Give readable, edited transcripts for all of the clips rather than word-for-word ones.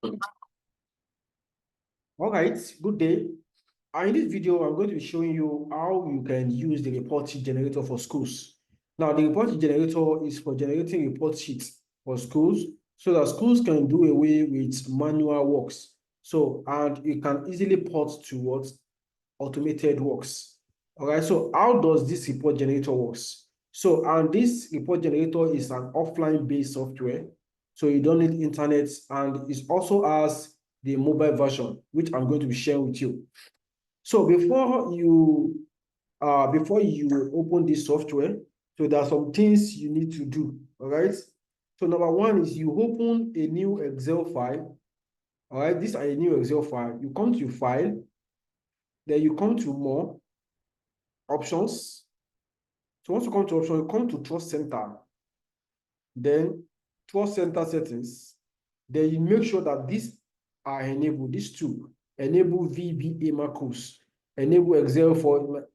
All right, good day. In this video, I'm going to be showing you how you can use the report sheet generator for schools. Now, the report sheet generator is for generating report sheets for schools so that schools can do away with manual works. So, and you can easily port to what automated works. All right, so how does this report generator works? So, and this report generator is an offline based software. So you don't need internet, and it also has the mobile version, which I'm going to be sharing with you. So before you open this software, so there are some things you need to do. All right. So number one is you open a new Excel file. All right, this is a new Excel file. You come to file, then you come to more options. So once you come to option, you come to trust center, then trust center settings. Then you make sure that these are enabled, these two, enable VBA macros, enable Excel for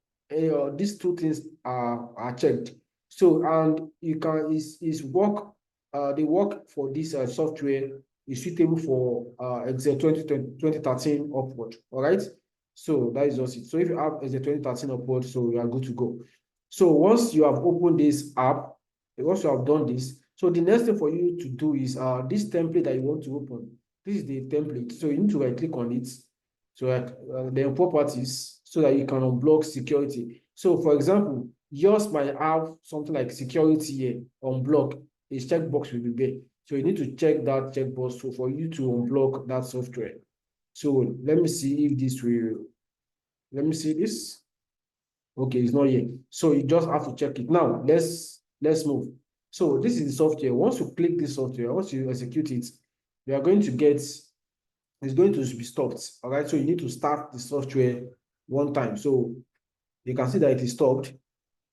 these two things are checked. So, and you can is work the work for this software is suitable for Excel 2013 upward. All right. So that is just it. So if you have Excel 2013 upward, so you are good to go. So once you have opened this app, once you have done this, so the next thing for you to do is this template that you want to open. This is the template. So you need to right click on it. So then properties so that you can unblock security. So for example, yours might have something like security here, unblock. A checkbox will be there. So you need to check that checkbox so for you to unblock that software. So let me see if this will, let me see this. Okay, it's not here. So you just have to check it. Now let's move. So this is the software. Once you click this software, once you execute it, you are going to get, it's going to be stopped. All right. So you need to start the software one time. So you can see that it is stopped.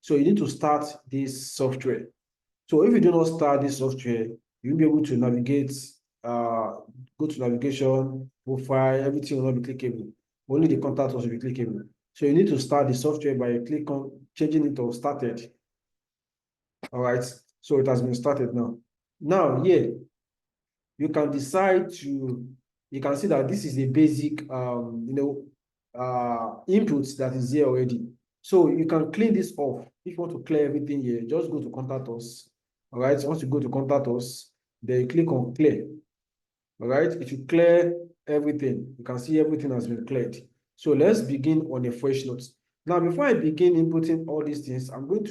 So you need to start this software. So if you do not start this software, you'll be able to navigate, go to navigation, profile, everything will not be clickable. Only the contact will be clickable. So you need to start the software by click on changing it to started. All right. So it has been started now. Now, here, you can decide to, you can see that this is a basic, input that is here already. So you can clean this off. If you want to clear everything here, just go to contact us. All right. So once you go to contact us, then you click on clear. All right. If you clear everything, you can see everything has been cleared. So let's begin on a fresh note. Now, before I begin inputting all these things, I'm going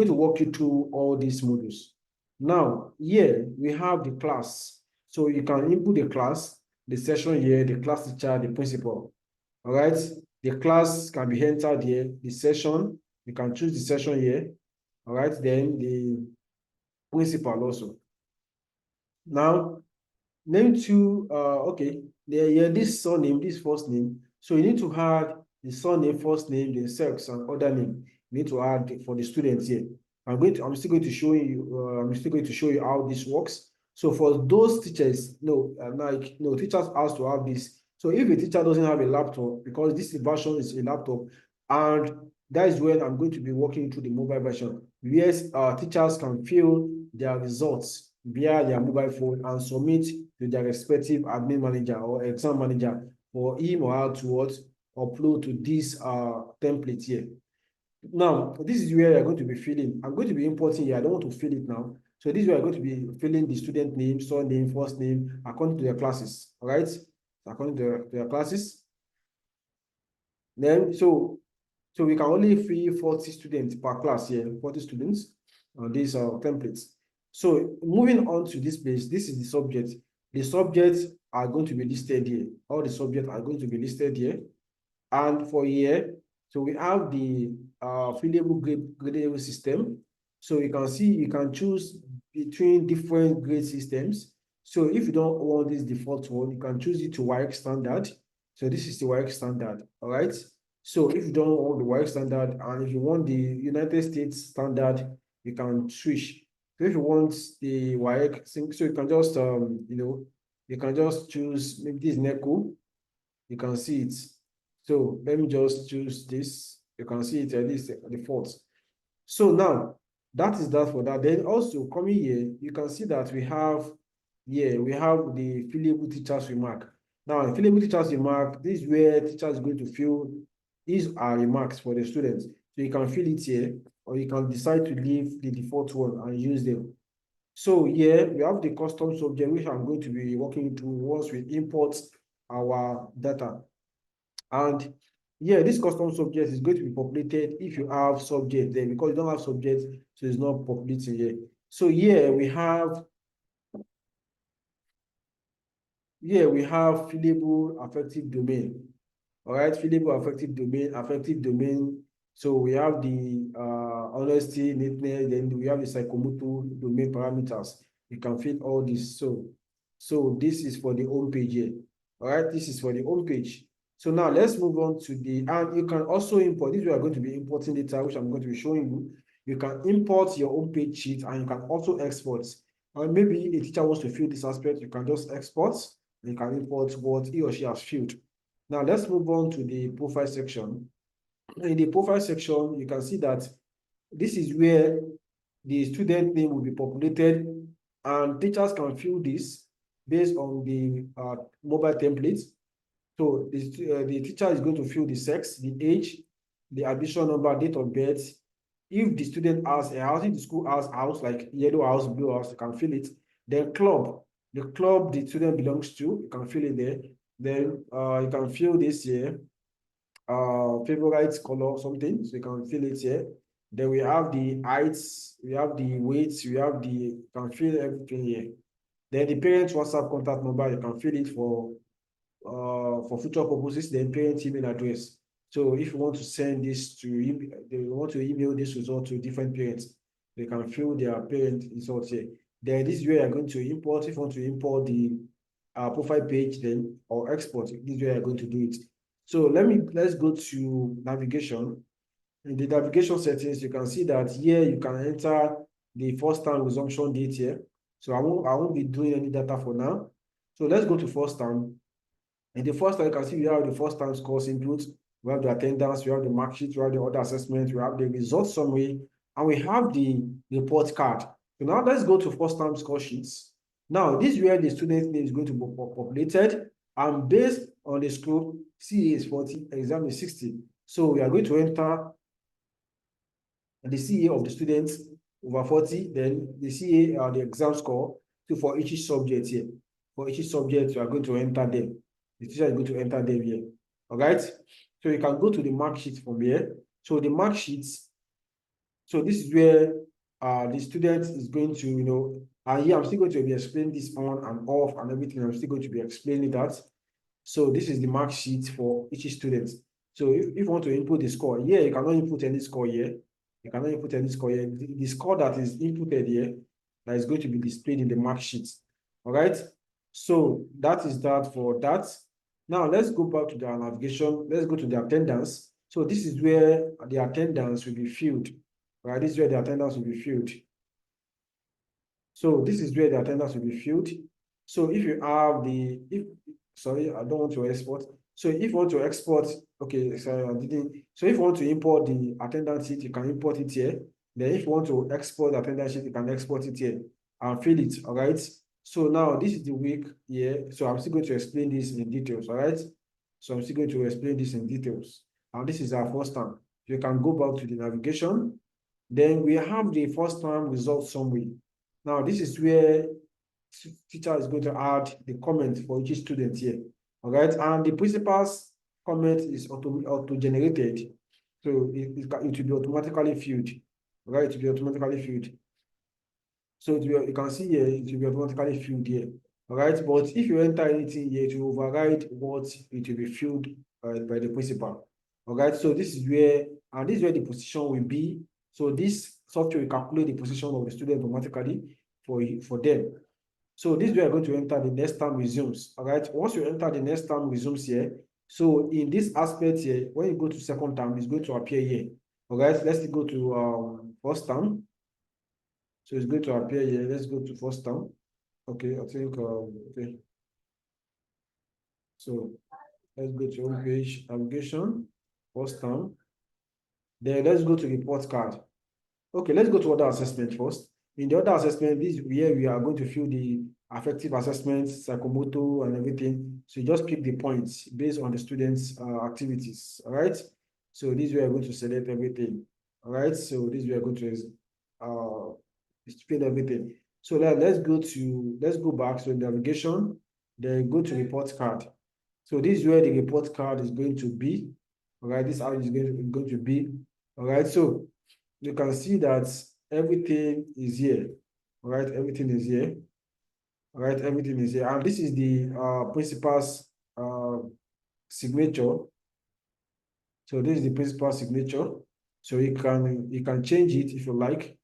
to walk you through all these modules. Now, here we have the class. So you can input the class, the session here, the class teacher, the principal. All right. The class can be entered here, the session, you can choose the session here. All right. Then the principal also. Now, name to, okay, yeah, this surname, this first name. So you need to add the surname, first name, the sex, and other name. You need to add for the students here. I'm still going to show you how this works. So for those teachers, teachers has to have this. So if a teacher doesn't have a laptop, because this version is a laptop, and that is when I'm going to be working through the mobile version. Yes, teachers can fill their results via their mobile phone and submit to their respective admin manager or exam manager for him or her to upload to this template here. Now, this is where you're going to be filling. I'm going to be importing here. I don't want to fill it now. So this is where I'm going to be filling the student name, surname, first name, according to their classes. All right? According to their classes. Then, so we can only fill 40 students per class here, 40 students on these templates. So moving on to this page, this is the subject. The subjects are going to be listed here. All the subjects are going to be listed here. And for here, so we have the fillable gradable system. So you can see, you can choose between different grade systems. So if you don't want this default one, you can choose it to WAEC standard. So this is the WAEC standard, all right? So if you don't want the WAEC standard and if you want the United States standard, you can switch. So if you want the WAEC, so you can just, you can just choose, maybe this is NECO, you can see it. So let me just choose this. You can see it at least the default. So now that is that for that. Then also coming here, you can see that we have Yeah, we have the fillable teacher's remark. Now, the fillable teacher's remark, this is where teacher is going to fill his remarks for the students. So you can fill it here, or you can decide to leave the default one and use them. So here we have the custom subject, which I'm going to be working through once we import our data. And yeah, this custom subject is going to be populated if you have subject there, because you don't have subject, so it's not populating here. So here we have fillable affective domain. All right, fillable affective domain. So we have the honesty, neatness, then we have the psychomotor domain parameters. You can fill all this. So this is for the home page here. All right, this is for the home page. So now let's move on to and you can also import, this we are going to be importing data, which I'm going to be showing you. You can import your home page sheet and you can also export. Or maybe a teacher wants to fill this aspect, you can just export. You can import what he or she has filled. Now let's move on to the profile section. In the profile section, you can see that this is where the student name will be populated, and teachers can fill this based on the mobile template. So the teacher is going to fill the sex, the age, the admission number, date of birth. If the student has a house, if the school has a house like yellow house, blue house, you can fill it. Then the club the student belongs to, you can fill it there. Then you can fill this here, favorite color, something, so you can fill it here. Then we have the heights, we have the weights, we have you can fill everything here. Then the parents WhatsApp contact number, you can fill it for future purposes, then parent email address. So if you want to send this they want to email this result to different parents, they can fill their parent results here. Then this is where you're going to import. If you want to import the profile page, then or export, this is where you're going to do it. So let's go to navigation. In the navigation settings, you can see that here you can enter the first term resumption date here. So I won't be doing any data for now. So let's go to first term. In the first time, you can see we have the first time scores input, we have the attendance, we have the mark sheet, we have the other assessment, we have the result summary, and we have the report card. So now let's go to first time score sheets. Now, this is where the student name is going to be populated, and based on the scope, CA is 40, exam is 60. So we are going to enter the CA of the students over 40, then the CA, the exam score, so for each subject here. For each subject, you are going to enter them. The teacher is going to enter them here. All right. So you can go to the mark sheet from here. So the mark sheets, so this is where the student is going to, and here I'm still going to be explaining this on and off and everything. I'm still going to be explaining that. So this is the mark sheet for each student. So if you want to input the score, here you cannot input any score here. You cannot input any score here. The score that is inputted here, that is going to be displayed in the mark sheet. All right. So that is that for that. Now let's go back to the navigation. Let's go to the attendance. So this is where the attendance will be filled. Right. This is where the attendance will be filled. So this is where the attendance will be filled. So if you have sorry, I don't want to export. So if you want to export, okay, sorry, I didn't. So if you want to import the attendance sheet, you can import it here. Then if you want to export the attendance sheet, you can export it here and fill it, all right? So now this is the week here. So I'm still going to explain this in details, all right? So I'm still going to explain this in details. And this is our first time. You can go back to the navigation. Then we have the first time result summary. Now this is where teacher is going to add the comment for each student here. All right, and the principal's comment is auto-generated. So it will be automatically filled. All right, it will be automatically filled. So you can see here, it will be automatically filled here. All right, but if you enter anything here, it will override what it will be filled by the principal. All right, so this is where the position will be. So this software will calculate the position of the student automatically for them. So this is where you're going to enter the next term resumes. All right. Once you enter the next term resumes here, so in this aspect here, when you go to second term, it's going to appear here. All right. Let's go to first term. So it's going to appear here. Let's go to first term. Okay, I think okay. So let's go to home page navigation, first term. Then let's go to report card. Okay, let's go to other assessment first. In the other assessment, this is where we are going to fill the affective assessment, psychomotor, and everything. So you just pick the points based on the students' activities. All right. So this way, we're going to select everything. All right. So this way, we're going to fill everything. So let's go back. So navigation, then go to report card. So this is where the report card is going to be. All right. This is how it's going to be. All right. So you can see that everything is here. All right. Everything is here. All right, everything is here. And this is the principal's signature. So this is the principal signature. So you can change it if you like.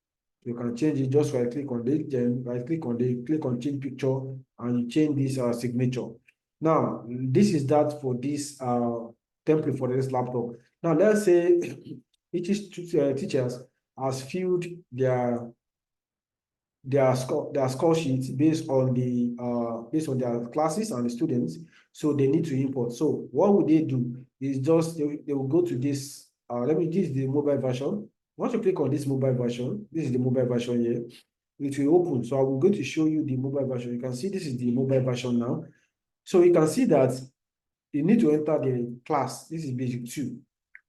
You can change it, just right click on it, then right click on it, click on change picture, and you change this signature. Now, this is that for this template for this laptop. Now, let's say each teachers has filled their score sheet based on their classes and the students, so they need to import. So what would they do is just they will go to this this is the mobile version. Once you click on this mobile version, this is the mobile version here, it will open. So I'm going to show you the mobile version. You can see this is the mobile version now. So you can see that you need to enter the class. This is basic 2.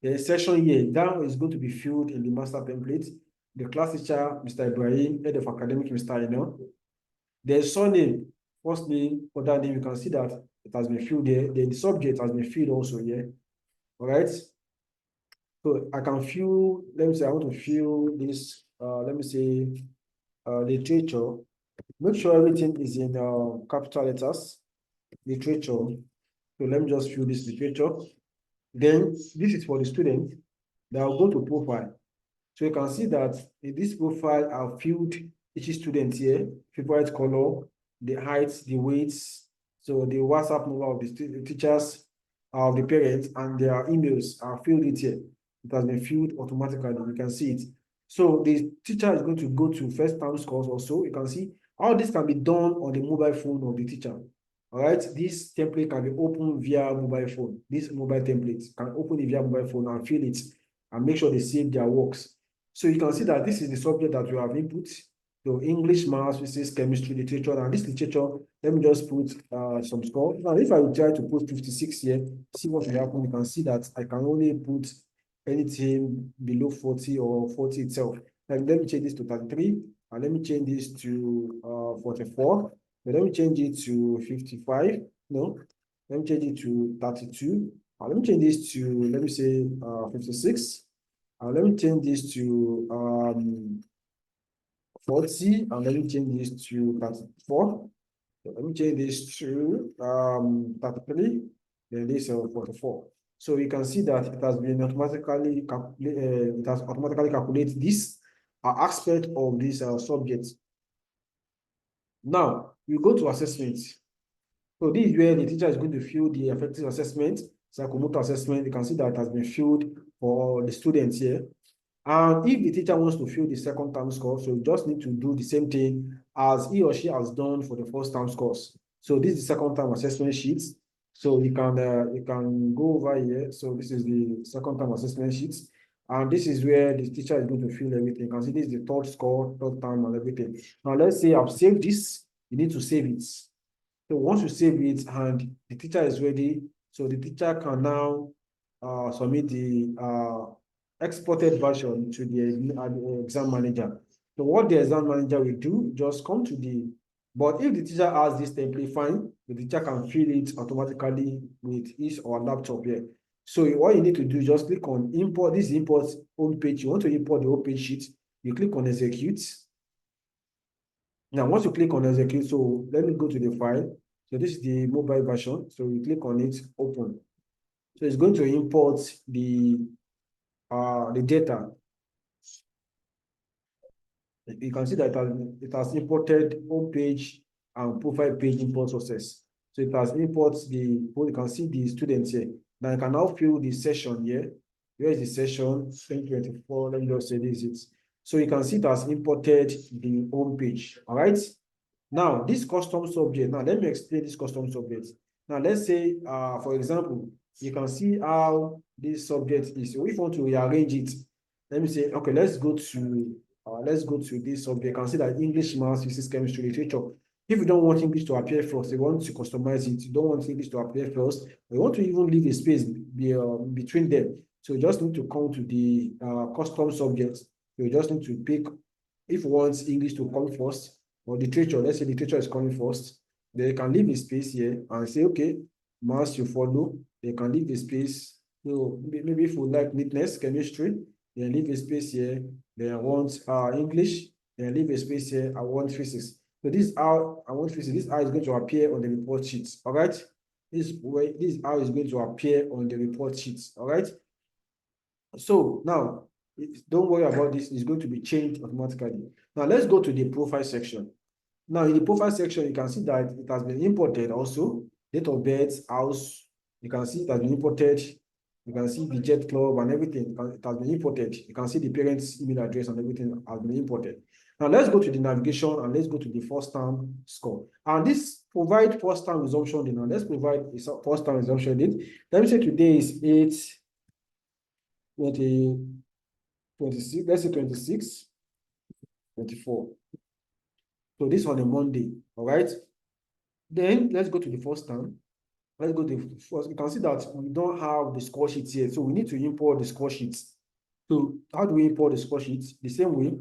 The session here down is going to be filled in the master template. The class teacher, Mr. Ibrahim, head of academic, Mr. Eno. The surname, first name, other name, you can see that it has been filled there. Then the subject has been filled also here. All right. So I can fill, let me say, I want to fill this, let me say, literature. Make sure everything is in capital letters, literature. So let me just fill this literature. Then this is for the student. Then I'll go to profile. So you can see that in this profile, I've filled each student here, favorite color, the height, the weights, so the WhatsApp number of the teachers, of the parents, and their emails are filled it here. It has been filled automatically. You can see it. So the teacher is going to go to first term scores also. You can see all this can be done on the mobile phone of the teacher. All right, this template can be opened via mobile phone. This mobile template can open it via mobile phone and fill it and make sure they save their works. So you can see that this is the subject that you have input. So English, maths, physics, chemistry, literature. And this literature, let me just put some score. Now, if I would try to put 56 here, see what will happen. You can see that I can only put anything below 40 or 40 itself. Like, let me change this to 33, and let me change this to 44. So let me change it to 55. No, let me change it to 32. Let me change this to, let me say, 56. Let me change this to 40, and let me change this to 34. So let me change this to 33, then this 44. So you can see that it has been automatically calculated this aspect of this subject. Now we go to assessment. So this is where the teacher is going to fill the affective assessment, psychomotor assessment. You can see that it has been filled for the students here. And if the teacher wants to fill the second term score, so you just need to do the same thing as he or she has done for the first term scores. So this is the second term assessment sheet. So you can go over here. So this is the second term assessment sheet. And this is where the teacher is going to fill everything. You can see this is the third score, third term, and everything. Now let's say I've saved this. You need to save it. So once you save it and the teacher is ready, so the teacher can now submit the exported version to the exam manager. So what the exam manager will do, just come to but if the teacher has this template, fine, the teacher can fill it automatically with his or laptop here. So what you need to do, just click on import, this import home page. You want to import the home page sheet, you click on execute. Now, once you click on execute, so let me go to the file. So this is the mobile version. So you click on it, open. So it's going to import the data. You can see that it has imported home page and profile page import sources. So it has imported you can see the students here. Now you can now fill the session here. Where is the session? 2024. Let me just say this is. So you can see it has imported the home page. All right. Now, this custom subject, now let me explain this custom subject. Now, let's say, for example, you can see how this subject is. So if you want to rearrange it, let me say, okay, let's go to this subject. You can see that English, maths, physics, chemistry, literature. If you don't want English to appear first, you want to customize it, you don't want English to appear first, or you want to even leave a space between them. So you just need to come to the custom subjects. You just need to pick if you want English to come first, or literature, let's say literature is coming first, then you can leave a space here and say, okay, maths you follow, they can leave a space. So maybe if you like neatness, chemistry, then leave a space here. Then I want English, then leave a space here. I want physics. So this is how I want physics. This is how it's going to appear on the report sheets. All right. This is how it's going to appear on the report sheets. All right. So now, don't worry about this. It's going to be changed automatically. Now let's go to the profile section. Now in the profile section, you can see that it has been imported also. Date of birth, house. You can see it has been imported. You can see the jet club and everything. It has been imported. You can see the parents' email address and everything has been imported. Now let's go to the navigation and let's go to the first term score. And this provide first term resumption date. Now let's provide a first term resumption date. Let me say today is 8/20/26. Let's say 26, 24. So this on a Monday, all right? Then let's go to the first term. Let's go to the first. You can see that we don't have the score sheets here. So we need to import the score sheets. So how do we import the score sheets? The same way,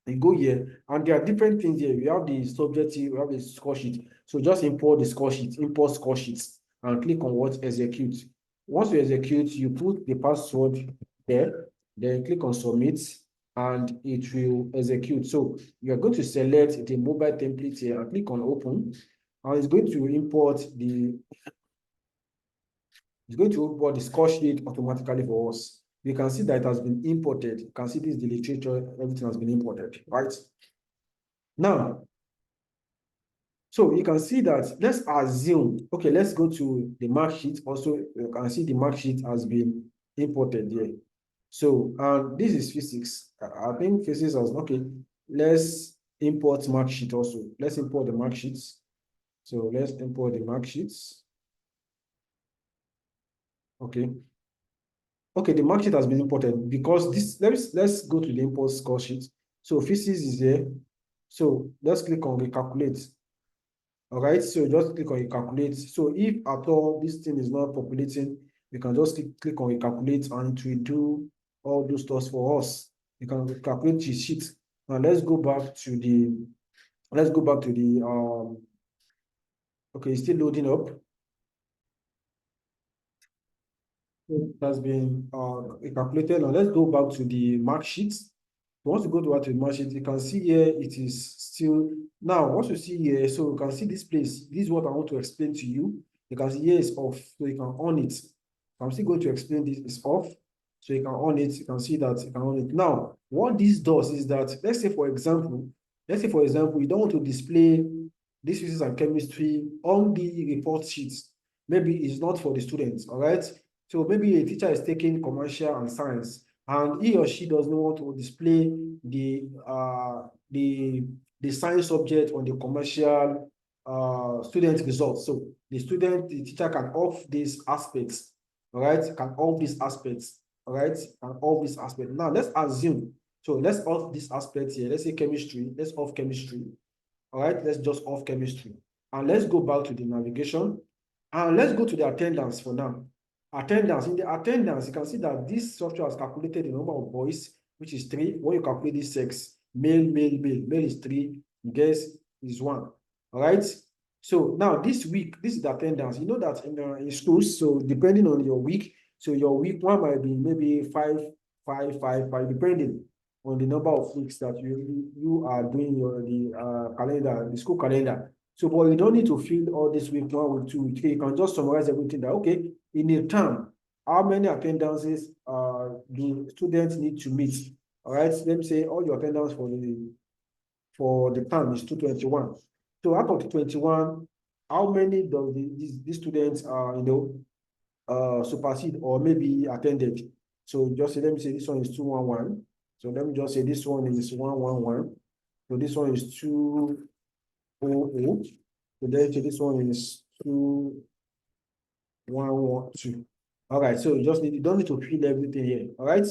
you go here, and there are different things here. We have the subject here, we have the score sheet. So just import the score sheet, import score sheets, and click on what? Execute. Once you execute, you put the password there, then click on submit, and it will execute. So you are going to select the mobile template here and click on open, and it's going to import the score sheet automatically for us. You can see that it has been imported. You can see this, the literature, everything has been imported, right? Now, so you can see that, let's assume, okay, let's go to the mark sheet. Also, you can see the mark sheet has been imported here. So, this is physics. I think physics has, okay, let's import mark sheet also. Let's import the mark sheets. So let's import the mark sheets. Okay. Okay, the mark sheet has been imported because this, let's go to the import score sheet. So physics is here. So let's click on recalculate. All right, so just click on recalculate. So if at all this thing is not populating, you can just click on recalculate and it will do all those stuff for us. You can calculate the sheet. Now let's go back to the okay, it's still loading up. It has been calculated. Now let's go back to the mark sheet. Once you go to the mark sheet, you can see here it is still. Now, once you see here, so you can see this place. This is what I want to explain to you. You can see here is off, so you can on it. I'm still going to explain this is off, so you can on it. You can see that you can on it. Now, what this does is that, let's say for example, you don't want to display this physics and chemistry on the report sheets. Maybe it's not for the students, all right? So maybe a teacher is taking commercial and science, and he or she does not want to display the science subject on the commercial student results. So the teacher can off these aspects, all right? Can off these aspects, all right? Can off this aspect. Now let's assume. So let's off this aspect here. Let's say chemistry. Let's off chemistry. All right, let's just off chemistry. And let's go back to the navigation. And let's go to the attendance for now. Attendance. In the attendance, you can see that this software has calculated the number of boys, which is 3. When you calculate this sex, male, male, male, male is 3, girls is 1. All right. So now this week, this is the attendance. You know that in schools, so depending on your week, so your week one might be maybe 5, 5, 5, 5, depending on the number of weeks that you are doing the calendar, the school calendar. So, but you don't need to fill all this week 1, week 2, week 3. You can just summarize everything that, okay, in a term, how many attendances the students need to meet? All right, let me say all your attendance for the term is 221. So out of the 21, how many does these students supersede or maybe attended? So just say, let me say this one is 211. So let me just say this one is 111. So this one is 200. So then this one is 2112. All right, so you don't need to fill everything here. All right.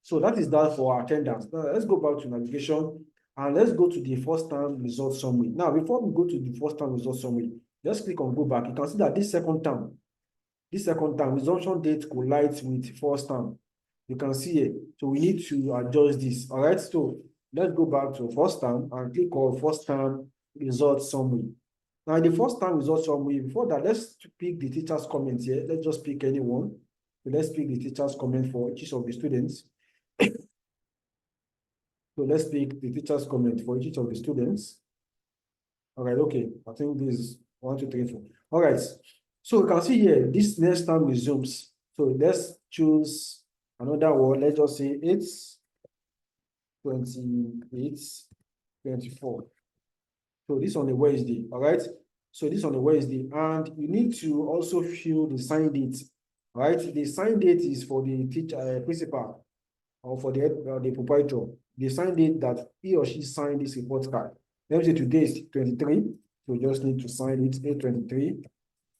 So that is that for attendance. Now let's go back to navigation. And let's go to the first term result summary. Now, before we go to the first term result summary, let's click on go back. You can see that this second term, resumption date collides with first term. You can see it. So we need to adjust this. All right. So let's go back to first term and click on first term result summary. Now, the first term result summary, before that, let's pick the teacher's comment here. Let's just pick anyone. So let's pick the teacher's comment for each of the students. So let's pick the teacher's comment for each of the students. All right, okay. I think this is 1, 2, 3, 4. All right. So you can see here, this next term resumes. So let's choose another one. Let's just say it's 28, 24. So this on a Wednesday, all right? So this on a Wednesday, and you need to also fill the sign date, right? The sign date is for the teacher, principal, or for the proprietor. The sign date that he or she signed this report card. Let me say today is 23, so you just need to sign it 8/23,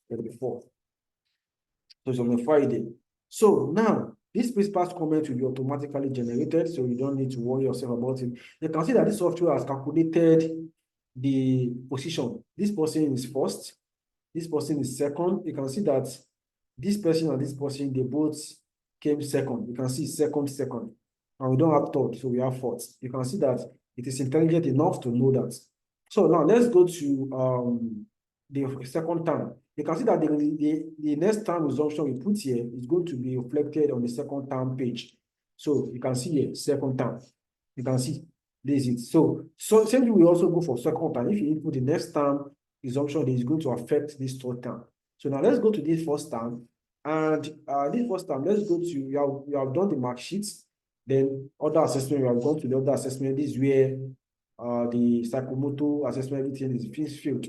24. So it's on a Friday. So now, this principal's comment will be automatically generated, so you don't need to worry yourself about it. You can see that this software has calculated the position. This person is first, this person is second. You can see that this person and this person, they both came second. You can see second, and we don't have third, so we have fourth. You can see that it is intelligent enough to know that. So now let's go to the second term. You can see that the next term resumption we put here is going to be reflected on the second term page. So you can see here, second term. You can see this is it. So same thing we also go for second term. If you input the next term resumption, it is going to affect this third term. So now let's go to this first term. And this first term, let's go to, you have done the mark sheets. Then other assessment, we have gone to the other assessment. This is where the psychomotor assessment, everything is filled.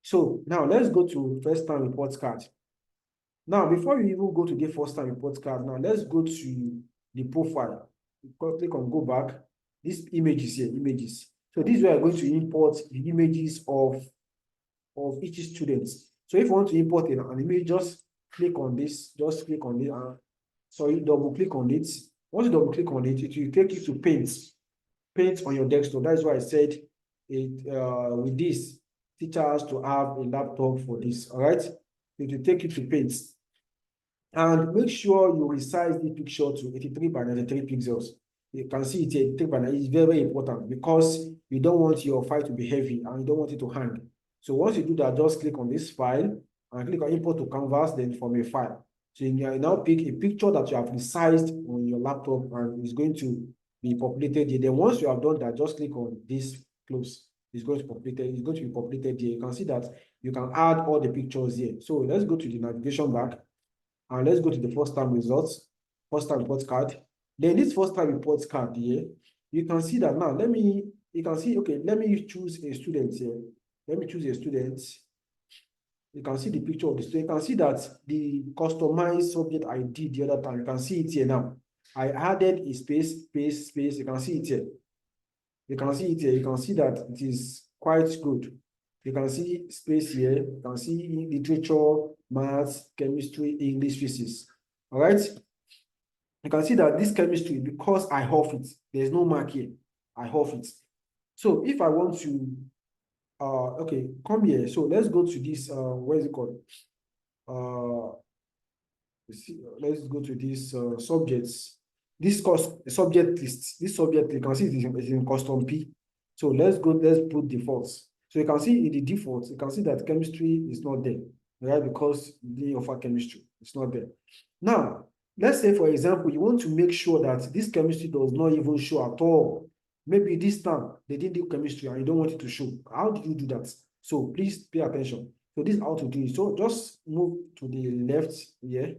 So now let's go to first time report card. Now, before you even go to the first time report card, now let's go to the profile. Click on go back. These images here, images. So this is where I'm going to import the images of each student. So if you want to import an image, just click on this, double click on it. Once you double click on it, it will take you to paint on your desktop. That's why I said it with this, teacher has to have a laptop for this. All right, it will take you to paint. And make sure you resize the picture to 83 by 93 pixels. You can see it 83 by 93 is very, very important because you don't want your file to be heavy and you don't want it to hang. So once you do that, just click on this file and click on import to canvas, then from a file. So you now pick a picture that you have resized on your laptop and it's going to be populated here. Then once you have done that, just click on this close. It's going to populate. It's going to be populated here. You can see that you can add all the pictures here. So let's go to the navigation back. And let's go to the first time results, first time report card. Then this first time report card here, you can see that now, you can see, okay, let me choose a student here. Let me choose a student. You can see the picture of the student. You can see that the customized subject I did the other time, you can see it here now. I added a space. You can see it here. You can see it here. You can see that it is quite good. You can see space here. You can see literature, maths, chemistry, English, physics. All right. You can see that this chemistry, because I off it, there's no mark here. I off it. So if I want to, okay, come here. So let's go to this, what is it called? Let's go to this subjects. This subject list. This subject, you can see it is in custom P. So let's put defaults. So you can see in the defaults, you can see that chemistry is not there, right? Because they offer chemistry, it's not there. Now, let's say, for example, you want to make sure that this chemistry does not even show at all. Maybe this time they didn't do chemistry and you don't want it to show. How do you do that? So please pay attention. So this is how to do it. So just move to the left here.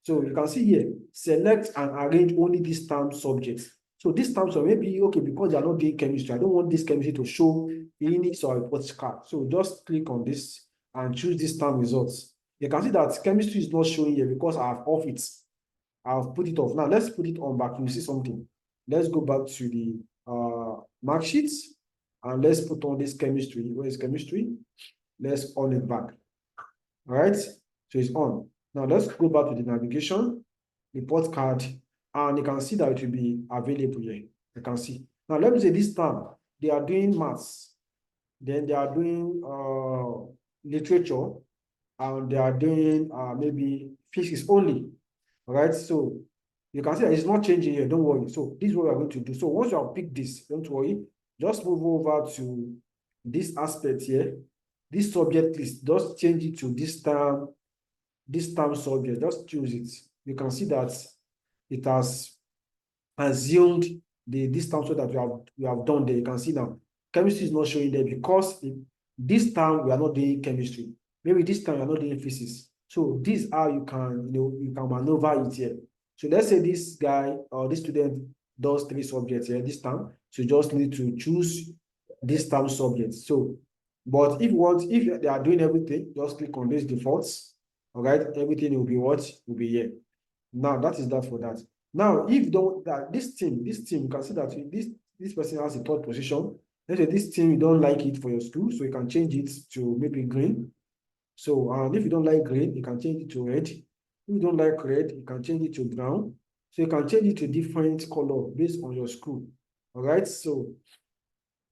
So you can see here, select and arrange only these term subjects. So these terms are maybe, okay, because they are not doing chemistry, I don't want this chemistry to show in this or report card. So just click on this and choose this term results. You can see that chemistry is not showing here because I have off it. I've put it off. Now let's put it on back. You see something. Let's go back to the mark sheets and let's put on this chemistry. Where is chemistry? Let's on it back. All right. So it's on. Now let's go back to the navigation, report card, and you can see that it will be available here. You can see. Now, let me say this time, they are doing maths, then they are doing literature, and they are doing maybe physics only. All right, so you can see that it's not changing here. Don't worry. So this is what we are going to do. So once you have picked this, don't worry. Just move over to this aspect here. This subject list, just change it to this term subject. Just choose it. You can see that it has assumed this term so that we have done there. You can see now chemistry is not showing there because this time we are not doing chemistry. Maybe this time we are not doing physics. So this is how you can maneuver it here. So let's say this guy or this student does 3 subjects here this time. So you just need to choose this term subject. So, but if they are doing everything, just click on this defaults. All right, everything will be what will be here. Now that is that for that. Now, if don't that this team, you can see that this person has a 3rd position. Let's say this team you don't like it for your school, so you can change it to maybe green. So, and if you don't like green, you can change it to red. If you don't like red, you can change it to brown. So you can change it to different color based on your school. All right. So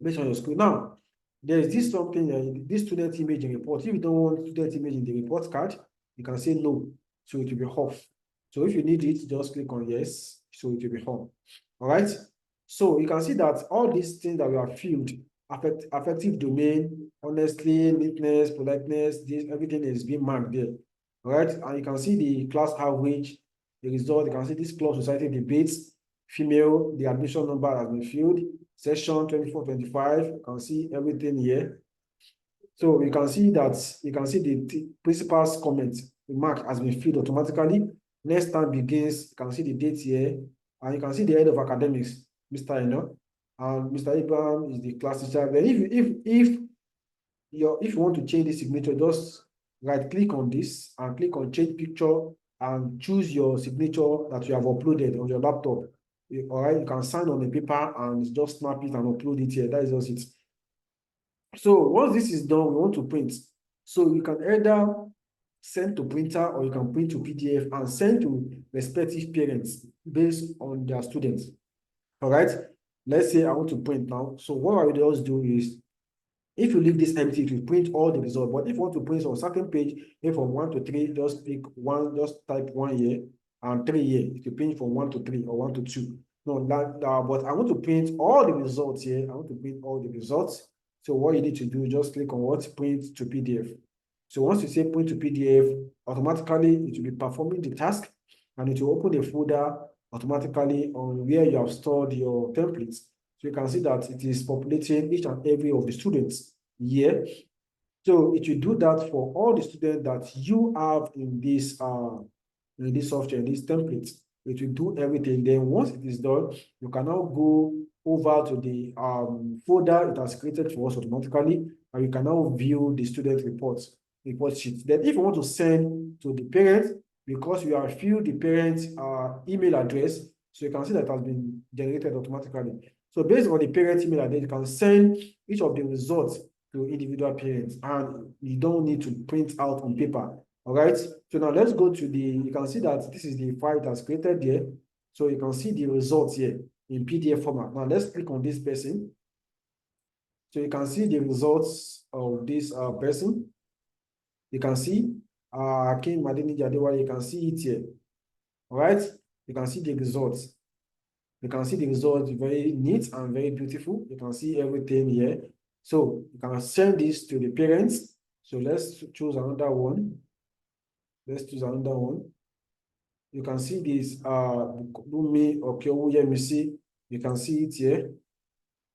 based on your school. Now, there is this something this student image in report. If you don't want student image in the report card, you can say no. So it will be off. So if you need it, just click on yes. So it will be on. All right. So you can see that all these things that we have filled, affective domain, honestly, neatness, politeness, this everything is being marked there. All right. And you can see the class average, the result. You can see this club society debates, female, the admission number has been filled, session 24-25. You can see everything here. So you can see the principal's comment, the mark has been filled automatically. Next time begins, you can see the date here, and you can see the head of academics, Mr. Eno, and Mr. Abraham is the class teacher. Then if you want to change the signature, just right click on this and click on change picture and choose your signature that you have uploaded on your laptop. All right, you can sign on the paper and just snap it and upload it here. That is just it. So once this is done, we want to print. So you can either send to printer or you can print to PDF and send to respective parents based on their students. All right. Let's say I want to print now. So what I will just do is, if you leave this empty, it will print all the results. But if you want to print on a certain page, if from 1 to 3, just pick 1, just type 1 here and 3 here. It will print from 1 to 3 or 1 to 2. No, but I want to print all the results here. I want to print all the results. So what you need to do, just click on what? Print to PDF. So once you say print to PDF, automatically it will be performing the task and it will open a folder automatically on where you have stored your templates. So you can see that it is populating each and every of the students here. So it will do that for all the students that you have in this software, in this template. It will do everything. Then once it is done, you can now go over to the folder it has created for us automatically, and you can now view the student report sheet. Then if you want to send to the parents, because you have filled the parents' email address, so you can see that it has been generated automatically. So based on the parent email address, you can send each of the results to individual parents, and you don't need to print out on paper. All right. So now let's go to you can see that this is the file that's created there. So you can see the results here in PDF format. Now let's click on this person. So you can see the results of this person. You can see Akin Madini Jadewa, you can see it here. All right. You can see the results. You can see the results very neat and very beautiful. You can see everything here. So you can send this to the parents. So let's choose another one. Let's choose another one. You can see this Bumi Okeowuyemisi. You can see it here.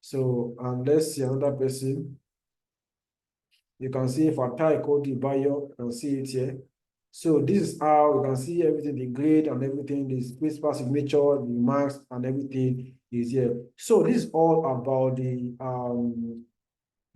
So, and let's see another person. You can see Fatai Kodi Bayo. You can see it here. So this is how you can see everything, the grade and everything, the principal signature, the marks and everything is here. So this is all about the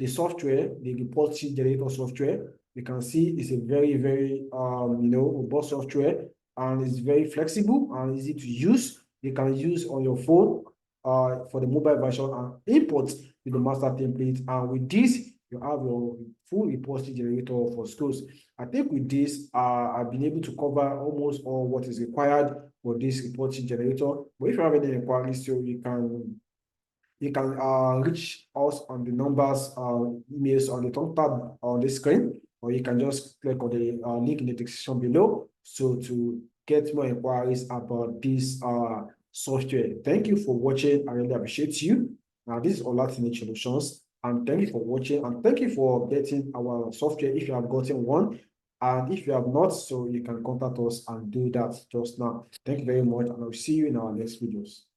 software, the report sheet generator software. You can see it's a very, very robust software, and it's very flexible and easy to use. You can use on your phone for the mobile version and import with the master template. And with this, you have your full report sheet generator for schools. I think with this, I've been able to cover almost all what is required for this report sheet generator. But if you have any inquiries, so you can You can reach us on the numbers, emails on the top tab on the screen, or you can just click on the link in the description below. So to get more inquiries about this software. Thank you for watching. I really appreciate you. This is Olatinich Solutions, and thank you for watching, and thank you for getting our software if you have gotten one. And if you have not, so you can contact us and do that just now. Thank you very much, and I'll see you in our next videos.